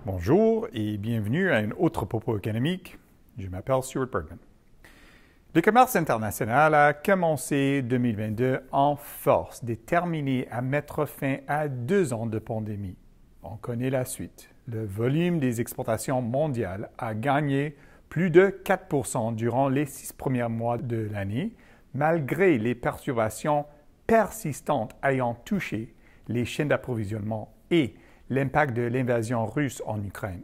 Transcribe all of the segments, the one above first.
Bonjour et bienvenue à un autre propos économique. Je m'appelle Stuart Bergman. Le commerce international a commencé 2022 en force, déterminé à mettre fin à 2 ans de pandémie. On connaît la suite. Le volume des exportations mondiales a gagné plus de 4 % durant les 6 premiers mois de l'année, malgré les perturbations persistantes ayant touché les chaînes d'approvisionnement et l'impact de l'invasion russe en Ukraine.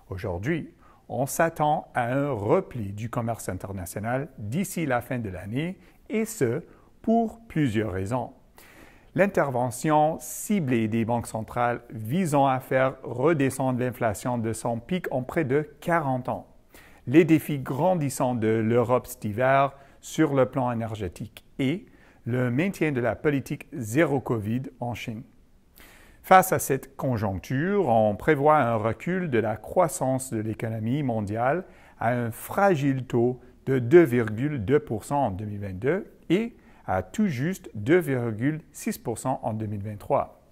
Aujourd'hui, on s'attend à un repli du commerce international d'ici la fin de l'année, et ce, pour plusieurs raisons. L'intervention ciblée des banques centrales visant à faire redescendre l'inflation de son pic en près de 40 ans. Les défis grandissants de l'Europe cet hiver sur le plan énergétique et le maintien de la politique zéro COVID en Chine. Face à cette conjoncture, on prévoit un recul de la croissance de l'économie mondiale à un fragile taux de 2,2 % en 2022 et à tout juste 2,6 % en 2023.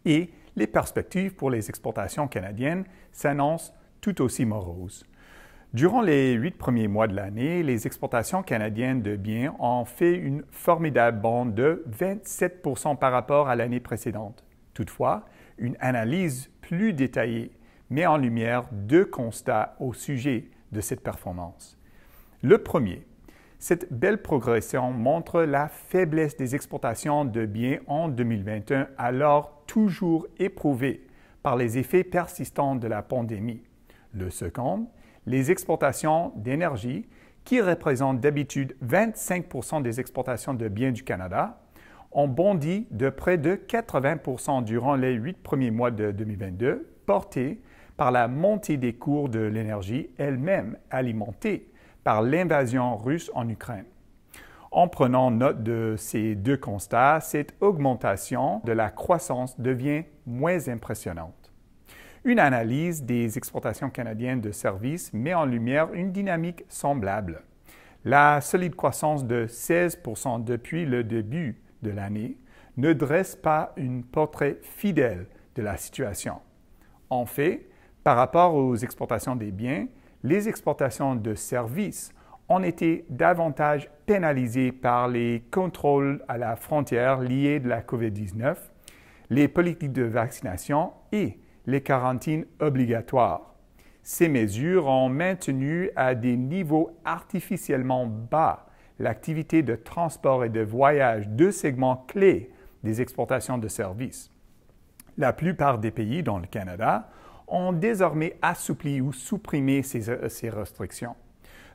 Et les perspectives pour les exportations canadiennes s'annoncent tout aussi moroses. Durant les 8 premiers mois de l'année, les exportations canadiennes de biens ont fait une formidable bond de 27 % par rapport à l'année précédente. Toutefois, une analyse plus détaillée met en lumière 2 constats au sujet de cette performance. Le premier, cette belle progression montre la faiblesse des exportations de biens en 2021, alors toujours éprouvée par les effets persistants de la pandémie. Le second, les exportations d'énergie, qui représentent d'habitude 25 % des exportations de biens du Canada, ont bondi de près de 80 % durant les 8 premiers mois de 2022, portés par la montée des cours de l'énergie, elle-même alimentée par l'invasion russe en Ukraine. En prenant note de ces 2 constats, cette augmentation de la croissance devient moins impressionnante. Une analyse des exportations canadiennes de services met en lumière une dynamique semblable. La solide croissance de 16 % depuis le début de l'année ne dresse pas un portrait fidèle de la situation. En fait, par rapport aux exportations des biens, les exportations de services ont été davantage pénalisées par les contrôles à la frontière liés de la COVID-19, les politiques de vaccination et les quarantines obligatoires. Ces mesures ont maintenu à des niveaux artificiellement bas l'activité de transport et de voyage, 2 segments clés des exportations de services. La plupart des pays, dont le Canada, ont désormais assoupli ou supprimé ces restrictions.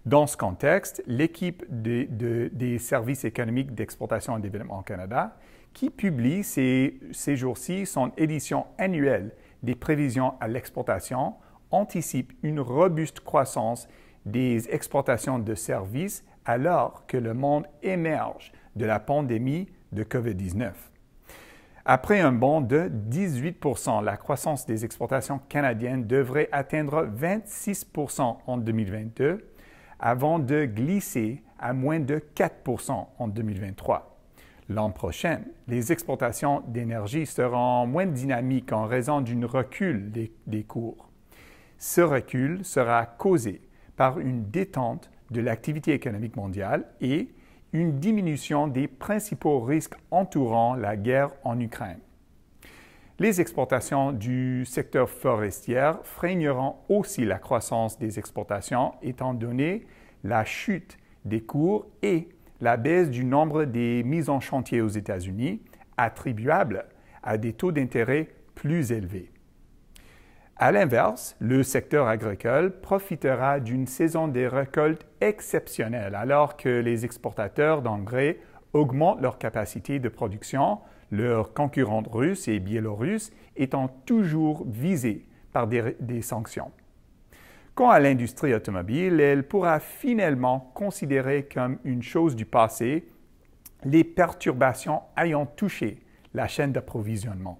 Dans ce contexte, l'équipe des services économiques d'exportation et développement au Canada, qui publie ces jours-ci son édition annuelle des prévisions à l'exportation, anticipe une robuste croissance des exportations de services alors que le monde émerge de la pandémie de COVID-19. Après un bond de 18 %, la croissance des exportations canadiennes devrait atteindre 26 % en 2022 avant de glisser à moins de 4 % en 2023. L'an prochain, les exportations d'énergie seront moins dynamiques en raison d'un recul des cours. Ce recul sera causé par une détente de l'activité économique mondiale et une diminution des principaux risques entourant la guerre en Ukraine. Les exportations du secteur forestier freineront aussi la croissance des exportations étant donné la chute des cours et la baisse du nombre des mises en chantier aux États-Unis, attribuables à des taux d'intérêt plus élevés. À l'inverse, le secteur agricole profitera d'une saison des récoltes exceptionnelle alors que les exportateurs d'engrais augmentent leur capacité de production, leurs concurrents russes et biélorusses étant toujours visés par des sanctions. Quant à l'industrie automobile, elle pourra finalement considérer comme une chose du passé les perturbations ayant touché la chaîne d'approvisionnement.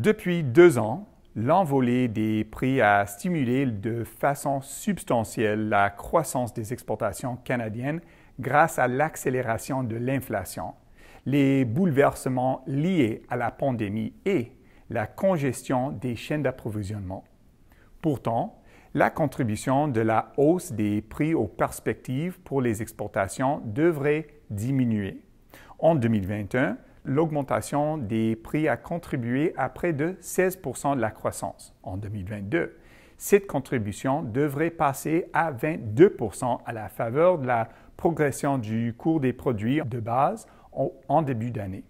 Depuis 2 ans, l'envolée des prix a stimulé de façon substantielle la croissance des exportations canadiennes grâce à l'accélération de l'inflation, les bouleversements liés à la pandémie et la congestion des chaînes d'approvisionnement. Pourtant, la contribution de la hausse des prix aux perspectives pour les exportations devrait diminuer. En 2021, l'augmentation des prix a contribué à près de 16 % de la croissance. En 2022, cette contribution devrait passer à 22 % à la faveur de la progression du cours des produits de base en début d'année.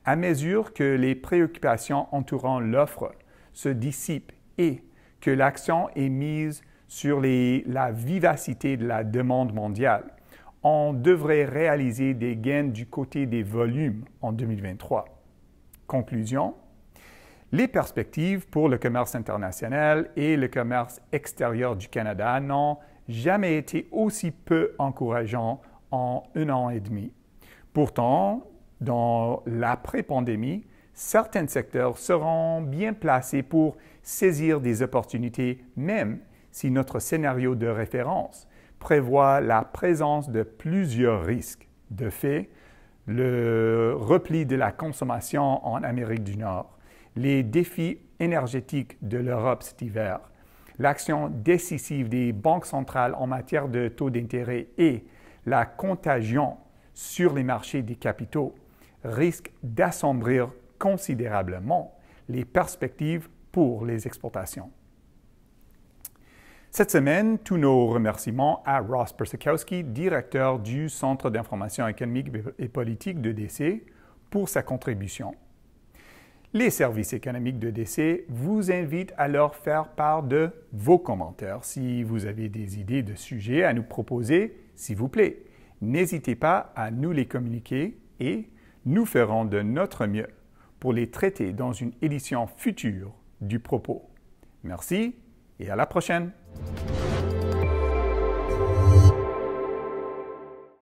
À mesure que les préoccupations entourant l'offre se dissipent et que l'action est mise sur la vivacité de la demande mondiale, on devrait réaliser des gains du côté des volumes en 2023. Conclusion, les perspectives pour le commerce international et le commerce extérieur du Canada n'ont jamais été aussi peu encourageants en un an et demi. Pourtant, dans l'après-pandémie, certains secteurs seront bien placés pour saisir des opportunités, même si notre scénario de référence prévoit la présence de plusieurs risques. De fait, le repli de la consommation en Amérique du Nord, les défis énergétiques de l'Europe cet hiver, l'action décisive des banques centrales en matière de taux d'intérêt et la contagion sur les marchés des capitaux risquent d'assombrir considérablement les perspectives pour les exportations. Cette semaine, tous nos remerciements à Ross Persikowski, directeur du Centre d'information économique et politique de DC, pour sa contribution. Les services économiques de DC vous invitent à leur faire part de vos commentaires. Si vous avez des idées de sujets à nous proposer, s'il vous plaît, n'hésitez pas à nous les communiquer et nous ferons de notre mieux pour les traiter dans une édition future du Propos. Merci et à la prochaine!